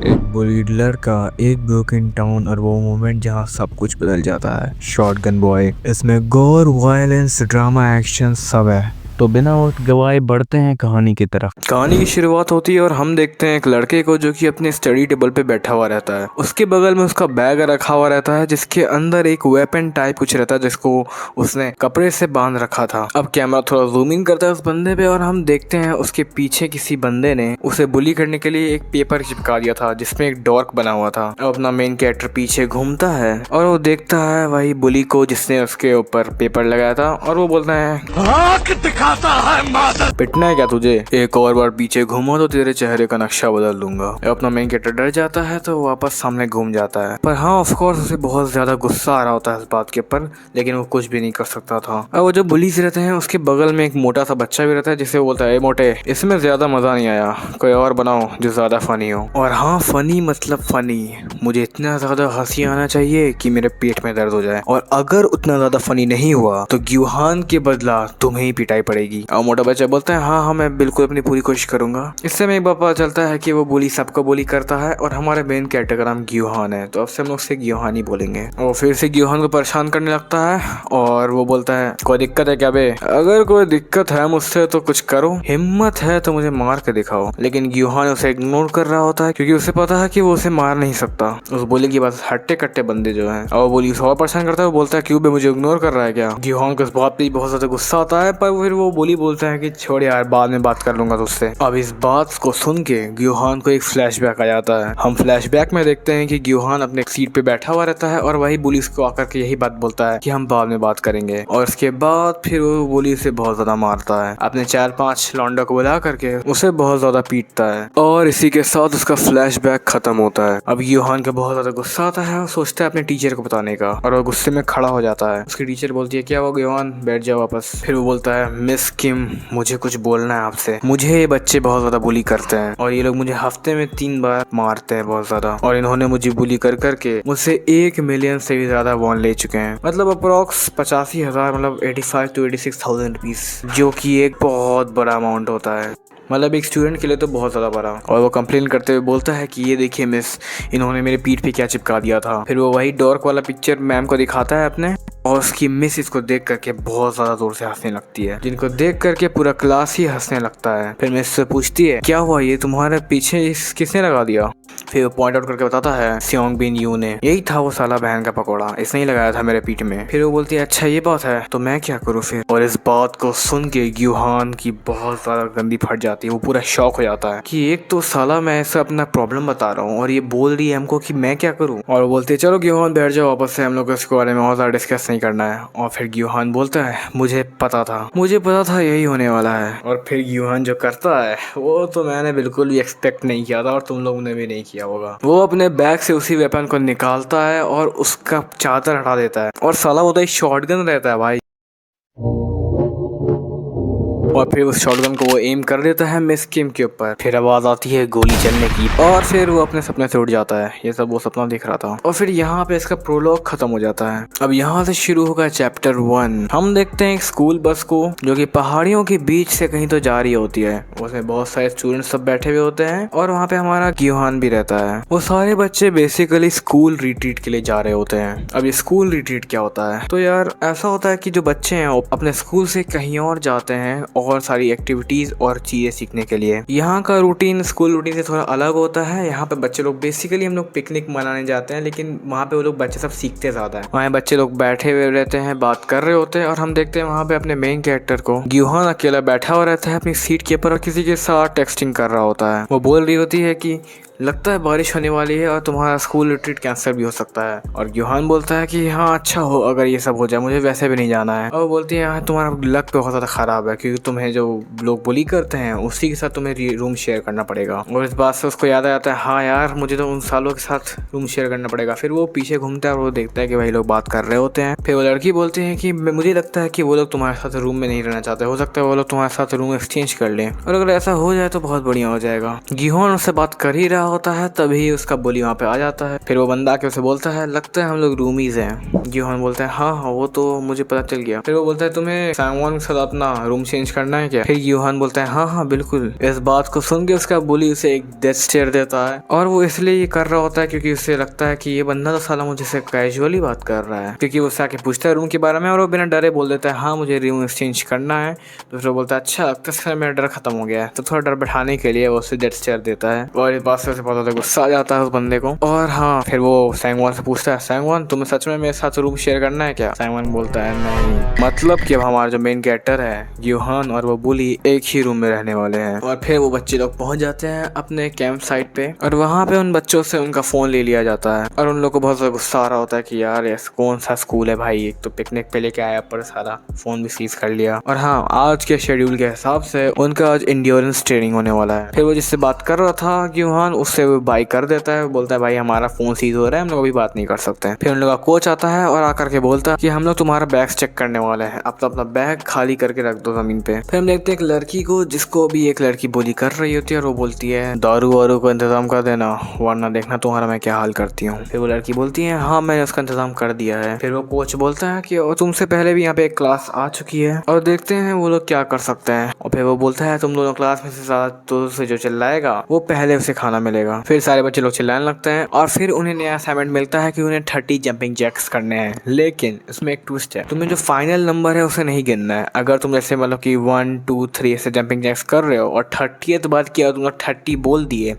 एक बुलीड लड़का, एक ब्रोकन टाउन और वो मोमेंट जहाँ सब कुछ बदल जाता है। Shotgun boy. इसमें गोर, वायलेंस, ड्रामा, एक्शन सब है। तो बिना वक्त गवाए बढ़ते हैं कहानी की तरफ। कहानी की शुरुआत होती है और हम देखते हैं एक लड़के को जो कि अपने स्टडी टेबल पे बैठा हुआ रहता है। उसके बगल में उसका बैग रखा हुआ रहता है जिसके अंदर एक वेपन टाइप कुछ रहता है जिसको उसने कपड़े से बांध रखा था। अब कैमरा थोड़ा जूम इन करता है उस बंदे पे और हम देखते हैं उसके पीछे किसी बंदे ने उसे बुली करने के लिए एक पेपर चिपका दिया था जिसमें एक डॉर्क बना हुआ था। अब अपना मेन कैरेक्टर पीछे घूमता है और वो देखता है वही बुली को जिसने उसके ऊपर पेपर लगाया था और वो बोलता है आँख दिखाता है पिटना है क्या तुझे? एक और बार पीछे घूमो तो तेरे चेहरे का नक्शा बदल दूंगा। अपना मेन कैरेक्टर डर जाता है तो वापस सामने घूम जाता है। पर हाँ ऑफ कोर्स उसे बहुत ज्यादा गुस्सा आ रहा होता है इस बात के ऊपर, लेकिन वो कुछ भी नहीं कर सकता था। और वो जो बुलीज रहते हैं उसके बगल में एक मोटा सा बच्चा भी रहता है जिसे बोलता है मोटे इसमें ज्यादा मजा नहीं आया, कोई और बनाओ जो ज्यादा फनी हो। और हाँ फनी मतलब फनी, मुझे इतना ज्यादा हंसी आना चाहिए कि मेरे पेट में दर्द हो जाए, और अगर उतना ज्यादा फनी नहीं हुआ तो ग्यूहान के बदला तुम्हें ही पिटाई पड़ेगी। और मोटा बच्चा बोलता है हाँ मैं बिल्कुल अपनी पूरी कोशिश करूंगा। इससे में पता चलता है कि वो बुली सबको बुली करता है और हमारे मेन कैरेक्टर का नाम ग्यूहान है, तो अब से हम लोग उसे ग्यूहान ही बोलेंगे। और फिर से ग्यूहान को परेशान करने लगता है और वो बोलता है कोई दिक्कत है क्या बे? अगर कोई दिक्कत है मुझसे तो कुछ करो, हिम्मत है तो मुझे मार के दिखाओ। लेकिन ग्यूहान उसे इग्नोर कर रहा होता है क्योंकि उसे पता है कि वो उसे मार नहीं सकता। उस बुली की बस हट्टे कट्टे बंदे जो है, और वो बुली उसे और परेशान करता है। वो बोलता है क्यों बे मुझे इग्नोर कर रहा है क्या? ग्यूहान को इस बात पे बहुत ज्यादा गुस्सा आता है, पर फिर वो बुली बोलता है कि छोड़ यार बाद में बात कर लूंगा तुझसे। अब इस बात को सुन के ग्यूहान को एक फ्लैशबैक आ जाता है। हम फ्लैशबैक में देखते हैं कि ग्यूहान अपने सीट पे बैठा हुआ रहता है और वही बुली उसको आकर के यही बात बोलता है कि हम बाद में बात करेंगे। और उसके बाद फिर वो बुली से बहुत ज्यादा मारता है, अपने 4-5 लौंडा को बुला करके उसे बहुत ज्यादा पीटता है, और इसी के साथ उसका फ्लैशबैक खत्म होता है। अब ग्यूहान को बहुत ज्यादा गुस्सा आता है और सोचता है अपने टीचर को बताने का, और वो गुस्से में खड़ा हो जाता है। उसकी टीचर बोलती है क्या वो ग्यूहान बैठ जाओ वापस। फिर वो बोलता है मिस किम मुझे कुछ बोलना है आपसे, मुझे ये बच्चे बहुत ज्यादा बुली करते हैं और ये लोग मुझे हफ्ते में 3 बार मारते हैं बहुत ज्यादा, और इन्होंने मुझे बुली कर करके मुझसे 1 मिलियन से भी ज्यादा वॉन ले चुके हैं, मतलब अप्रोक्स 85,000 मतलब 85 to 86,000 रुपीज, जो कि एक बहुत बड़ा अमाउंट होता है, मतलब एक स्टूडेंट के लिए तो बहुत ज़्यादा बड़ा। और वो कंप्लेन करते हुए बोलता है कि ये देखिए मिस इन्होंने मेरे पीठ पे क्या चिपका दिया था। फिर वो वही डॉर्क वाला पिक्चर मैम को दिखाता है अपने, और उसकी मिस इसको देख करके बहुत ज़्यादा जोर से हंसने लगती है, जिनको देख करके पूरा क्लास ही हंसने लगता है। फिर मिस से पूछती है क्या हुआ ये तुम्हारे पीछे किसने लगा दिया? फिर वो पॉइंट आउट करके बताता है सियोंग बिन यू ने, यही था वो साला बहन का पकौड़ा, इसने ही लगाया था मेरे पीठ में। फिर वो बोलती है अच्छा ये बात है तो मैं क्या करूँ फिर? और इस बात को सुन के ग्यूहान की बहुत ज्यादा गंदी फट जाती है, वो पूरा शॉक हो जाता है कि एक तो साला मैं ऐसा अपना प्रॉब्लम बता रहा हूँ और ये बोल रही है हमको कि मैं क्या करूँ। और वो बोलती है चलो ग्यूहान बैठ जाओ वापस से, हम लोग इसके बारे में और ज्यादा डिस्कस नहीं करना है। और फिर ग्यूहान बोलता है मुझे पता था यही होने वाला है। और फिर ग्यूहान जो करता है वो तो मैंने बिल्कुल भी एक्सपेक्ट नहीं किया था और तुम लोगों ने भी नहीं किया होगा। वो अपने बैग से उसी वेपन को निकालता है और उसका चादर हटा देता है, और साला वो तो एक शॉटगन रहता है भाई, और फिर उस शॉटगन को वो एम कर देता है मिस किम के ऊपर। फिर आवाज आती है गोली चलने की और फिर वो अपने सपने से उठ जाता है। ये सब वो सपना देख रहा था। और फिर यहाँ पे इसका प्रोलॉग खत्म हो जाता है। अब यहाँ से शुरू होगा चैप्टर 1। हम देखते हैं एक स्कूल बस को जो कि पहाड़ियों के बीच से कहीं तो जा रही होती है। उसमें बहुत सारे स्टूडेंट्स सब बैठे हुए होते हैं और वहाँ पे हमारा ग्यूहान भी रहता है। वो सारे बच्चे बेसिकली स्कूल रिट्रीट के लिए जा रहे होते हैं। अब ये स्कूल रिट्रीट क्या होता है? तो यार ऐसा होता है कि जो बच्चे हैं अपने स्कूल से कहीं और जाते हैं और सारी एक्टिविटीज और चीजें सीखने के लिए। यहाँ का रूटीन स्कूल रूटीन से थोड़ा अलग होता है। यहाँ पे बच्चे लोग बेसिकली हम लोग पिकनिक मनाने जाते हैं, लेकिन वहाँ पे वो लोग बच्चे सब सीखते ज्यादा है। वहाँ बच्चे लोग बैठे हुए रहते हैं, बात कर रहे होते हैं, और हम देखते हैं वहाँ पे अपने मेन कैरेक्टर को ग्यूहान अकेला बैठा हुआ रहता है अपनी सीट के ऊपर और किसी के साथ टेक्सटिंग कर रहा होता है। वो बोल रही होती है कि लगता है बारिश होने वाली है और तुम्हारा स्कूल रिट्रीट कैंसिल भी हो सकता है। और ग्यूहान बोलता है कि हाँ अच्छा हो अगर ये सब हो जाए, मुझे वैसे भी नहीं जाना है। और वो बोलती है हाँ तुम्हारा लक बहुत ज़्यादा ख़राब है क्योंकि तुम्हें जो लोग बुली करते हैं उसी के साथ तुम्हें रूम शेयर करना पड़ेगा। और इस बात से उसको याद आ जाता है हाँ यार मुझे तो उन सालों के साथ रूम शेयर करना पड़ेगा। फिर वो पीछे घूमता है और वो देखता है कि वही लोग बात कर रहे होते हैं। फिर वो लड़की बोलती है कि मुझे लगता है कि वो लोग तुम्हारे साथ रूम में नहीं रहना चाहते, हो सकता है वो लोग तुम्हारे साथ रूम एक्सचेंज कर लें, और अगर ऐसा हो जाए तो बहुत बढ़िया हो जाएगा। ग्यूहान उससे बात कर ही रहा होता है तभी उसका बुली वहाँ पे आ जाता है। फिर वो बंदा आके उसे बोलता है लगता है हम लोग रूमीज हैं। यूहान बोलता है हाँ हाँ वो तो मुझे पता चल गया। फिर वो बोलता है तुम्हें सैंगवॉन के साथ अपना रूम चेंज करना है क्या? फिर यूहान बोलता है हाँ हाँ बिल्कुल। इस बात को सुन के उसका बुली उसे एक डेथ स्टेयर देता है और वो इसलिए ये कर रहा होता है क्योंकि उसे लगता है कि ये बंदा तो साला मुझे से कैजुअली बात कर रहा है, क्योंकि वो उससे आके पूछता है रूम के बारे में और वो बिना डरे बोल देता है हाँ मुझे रूम एक्सचेंज करना है। तो फिर वो बोलता है अच्छा लगता है मेरा डर खत्म हो गया है। तो थोड़ा डर बैठाने के लिए वो उसे डेथ स्टेयर देता है और इस बात से उसे बहुत ज्यादा गुस्सा आ जाता है उस बंदे को। और हाँ फिर वो सैंगवॉन से पूछता है सैंगवॉन तुम्हें सच में मेरे साथ रूम शेयर करना है क्या? सैंगवॉन बोलता है नहीं, मतलब कि अब हमारा जो मेन कैरेक्टर है यूहान और वो बुली एक ही रूम में रहने वाले हैं। और फिर वो बच्चे लोग पहुंच जाते हैं अपने कैंप साइट पे और वहाँ पे उन बच्चों से उनका फोन ले लिया जाता है और उन लोगों को बहुत ज्यादा गुस्सा आ रहा होता है कि यार ये कौन सा स्कूल है भाई, एक तो पिकनिक पे लेके आया पर सारा फोन भी सीज कर लिया। और हाँ आज के शेड्यूल के हिसाब से उनका आज इंड्योरेंस ट्रेनिंग होने वाला है। फिर वो जिससे बात कर रहा था यूहान उससे बाई कर देता है, बोलता है भाई हमारा फोन सीज हो रहा है हम लोग अभी बात नहीं कर सकते। फिर उन लोग का कोच आता है और आकर के बोलता है कि हम लोग तुम्हारा बैग चेक करने वाले हैं, अब तो अपना बैग खाली करके रख दो जमीन पे। फिर हम देखते हैं एक लड़की को जिसको भी एक लड़की बुली कर रही होती है और वो बोलती है दारू वारू का इंतजाम कर देना वरना देखना तुम्हारा मैं क्या हाल करती हूँ। फिर वो लड़की बोलती है हाँ मैंने उसका इंतजाम कर दिया है। फिर वो कोच बोलता है कि तुमसे पहले भी यहाँ पे एक क्लास आ चुकी है और देखते हैं वो लोग क्या कर सकते हैं। और फिर वो बोलता है तुम दोनों क्लास में से ज्यादा तो से जो चिल्लाएगा वो पहले उसे खाना मिलेगा। फिर सारे बच्चे लोग चिल्लाने लगते हैं और फिर उन्हें नया असाइनमेंट मिलता है कि उन्हें 30 जंपिंग जैक्स करने हैं, लेकिन उसमें एक ट्विस्ट है, तुम्हें जो फाइनल नंबर है उसे नहीं गिनना है। अगर तुम जैसे मतलब कि 1 2 3 ऐसे जंपिंग जैक्स कर रहे हो और 30th बार किया तुमने 30 बोल दिए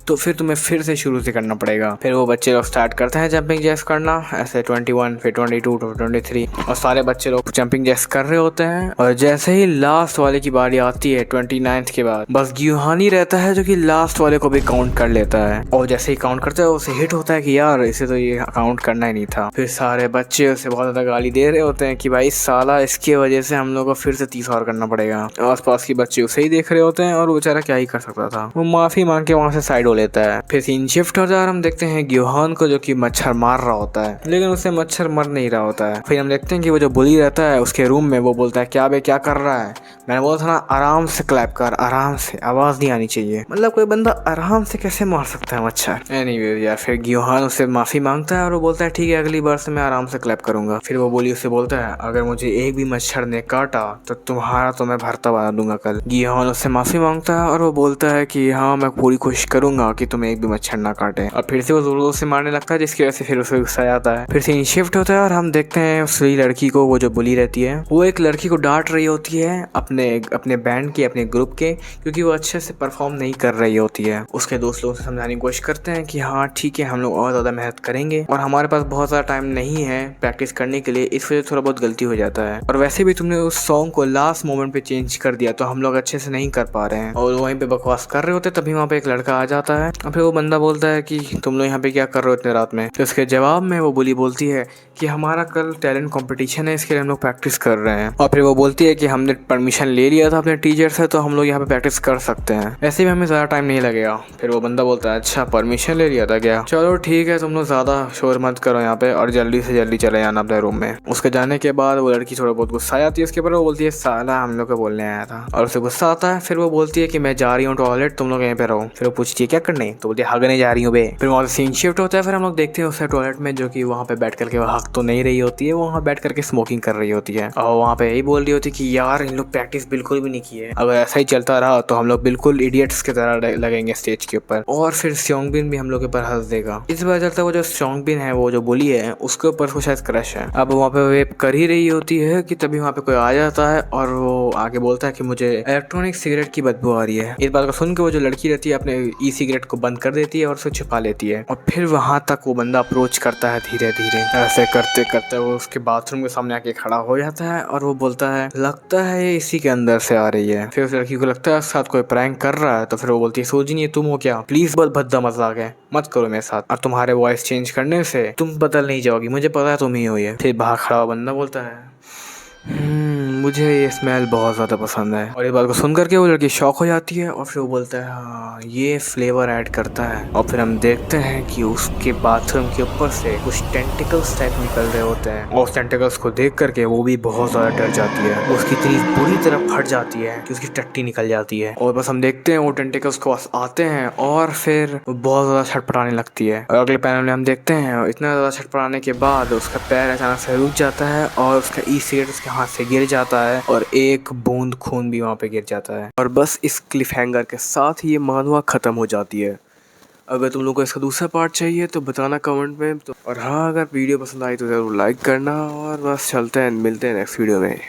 तो फिर तुम्हें फिर से शुरू से करना पड़ेगा। फिर वो बच्चे लोग स्टार्ट करते हैं जंपिंग जैक्स करना, ऐसे 21 फिर 22 23 और सारे बच्चे लोग जंपिंग जैक्स कर रहे होते हैं। और जैसे ही लास्ट वाले की बारी आती है 29th के बाद बस यूहान ही रहता है जो कि लास्ट वाले को भी काउंट कर लेता है और जैसे ही काउंट करता है उसे हिट होता है कि यार इसे तो ये काउंट करना ही नहीं था। फिर सारे बच्चे उसे बहुत ज्यादा गाली दे रहे होते हैं कि भाई साला इसकी वजह से हम लोग को फिर से 30 और करना पड़ेगा। आस पास के बच्चे उसे ही देख रहे होते हैं और वो बेचारा क्या ही कर सकता था, वो माफी मांग के वहाँ से साइड लेता है। फिर सीन शिफ्ट होता है और हम देखते हैं यूहान को जो कि मच्छर मार रहा होता है लेकिन उसे मच्छर मर नहीं रहा होता है। फिर हम देखते हैं कि वो जो बुली रहता है उसके रूम में वो बोलता है क्या बे क्या कर रहा है? मैंने बोला था ना आराम से क्लैप कर, आराम से, आवाज नहीं आनी चाहिए। मतलब कोई बंदा आराम से कैसे मार सकता है मच्छर? एनीवे यार फिर यूहान उससे माफी मांगता है और वो बोलता है ठीक है अगली बार से मैं आराम से क्लैप करूंगा। फिर वो बुली उससे बोलता है अगर मुझे एक भी मच्छर ने काटा तो तुम्हारा तो मैं भरता बना दूंगा कल। यूहान उससे माफी मांगता है और वो बोलता है कि हाँ मैं पूरी कोशिश करूंगा कि तुम्हें एक भी मच्छर ना काटे। और फिर से वो जोर जोर से मारने लगता है जिसकी वजह से फिर उसे गुस्सा आता है। फिर सीन शिफ्ट होता है और हम देखते हैं उस लड़की को, वो जो बुली रहती है वो एक लड़की को डांट रही होती है अपने बैंड के, अपने ग्रुप के, क्योंकि वो अच्छे से परफॉर्म नहीं कर रही होती है। उसके दोस्त लोग समझाने की कोशिश करते हैं कि हाँ ठीक है हम लोग और ज्यादा मेहनत करेंगे और हमारे पास बहुत सारा टाइम नहीं है प्रैक्टिस करने के लिए, इस वजह से थोड़ा बहुत गलती हो जाता है। और वैसे भी तुमने उस सॉन्ग को लास्ट मोमेंट पे चेंज कर दिया तो हम लोग अच्छे से नहीं कर पा रहे हैं। और वहीं पे बकवास कर रहे होते तभी वहाँ पे एक लड़का आ जाता है और फिर वो बंदा बोलता है कि तुम लोग यहाँ पे क्या कर रहे हो इतने रात में? तो उसके जवाब में वो बुली बोलती है कि हमारा कल टैलेंट कंपटीशन है इसके लिए हम लोग प्रैक्टिस कर रहे हैं। और फिर वो बोलती है कि हमने परमिशन ले लिया था अपने टीचर से तो हम लोग यहाँ पे प्रैक्टिस कर सकते हैं, ऐसे भी हमें ज़्यादा टाइम नहीं लगेगा। फिर वो बंदा बोलता है अच्छा परमिशन ले लिया था क्या, चलो ठीक है तुम लोग ज़्यादा शोर मत करो यहाँ पे और जल्दी से जल्दी चले जाना अपने रूम में। उसके जाने के बाद वो लड़की थोड़ा बहुत गुस्सा आती है उसके ऊपर, वो बोलती है साला हम लोग को बोलने आया था, और उसे गुस्सा आता है। फिर वो बोलती है कि मैं जा रही हूँ टॉयलेट, तुम लोग यहीं पे रहो। फिर वो पूछती है क्या करने, तो बोलती है हगने जा रही हूँ बे। फिर वहाँ से सीन शिफ्ट होता है। फिर हम लोग देखते हैं उसे टॉयलेट में जो कि वहाँ पे बैठ करके हक तो नहीं रही होती है, वो वहाँ बैठ करके स्मोकिंग कर रही होती है और वहाँ पे यही बोल रही होती है कि यार इन लोग प्रैक्टिस बिल्कुल भी नहीं की है, अगर ऐसा ही चलता रहा तो हम लोग बिल्कुल इडियट्स की तरह लगेंगे स्टेज के ऊपर और फिर स्योंगबिन भी हम लोग के ऊपर हंस देगा। इस बार चलता है वो जो स्योंगबिन है वो जो बुली है उसके ऊपर उसको शायद क्रश है। अब वहाँ पे वेप कर ही रही होती है कि तभी वहाँ पे कोई आ जाता है और वो आगे बोलता है कि मुझे इलेक्ट्रॉनिक सिगरेट की बदबू आ रही है। इस बात को सुन के वो जो लड़की रहती है अपने ई सिगरेट को बंद कर देती है और उसे छुपा लेती है। और फिर वहाँ तक वो बंदा अप्रोच करता है धीरे धीरे, ऐसे करते करते वो उसके बाथरूम के सामने आके खड़ा हो जाता है और वो बोलता है लगता है ये इसी के अंदर से आ रही है। फिर उस लड़की को लगता है साथ कोई प्रैंक कर रहा है तो फिर वो बोलती है सोचिए ये तुम हो क्या, प्लीज बहुत भद्दा मजाक है मत करो मेरे साथ, और तुम्हारे वॉइस चेंज करने से तुम बदल नहीं जाओगी, मुझे पता है तुम ही हो ये। फिर बाहर खड़ा हुआ बंदा बोलता है मुझे ये स्मेल बहुत ज़्यादा पसंद है। और इस बात को सुन करके वो लड़की शॉक हो जाती है और फिर वो बोलता है हाँ ये फ्लेवर ऐड करता है। और फिर हम देखते हैं कि उसके बाथरूम के ऊपर से कुछ टेंटिकल्स टाइप निकल रहे होते हैं और उस टेंटिकल्स को देख करके वो भी बहुत ज़्यादा डर जाती है। उसकी इतनी बुरी तरह फट जाती है कि उसकी टट्टी निकल जाती है। और बस हम देखते हैं वो टेंटिकल्स को आते हैं और फिर बहुत ज़्यादा छटपटाने लगती है। और अगले पैनल में हम देखते हैं इतना ज़्यादा छटपटाने के बाद उसका पैर अचानक से रुक जाता है और उसका ई सिगरेट उसके हाथ से गिर जाता है और एक बूंद खून भी वहाँ पे गिर जाता है। और बस इस क्लिफ हैंगर के साथ ही ये मानवा खत्म हो जाती है। अगर तुम लोगों को इसका दूसरा पार्ट चाहिए तो बताना कमेंट में। और हाँ, अगर वीडियो पसंद आई तो ज़रूर लाइक करना और बस चलते हैं, मिलते हैं नेक्स्ट वीडियो में।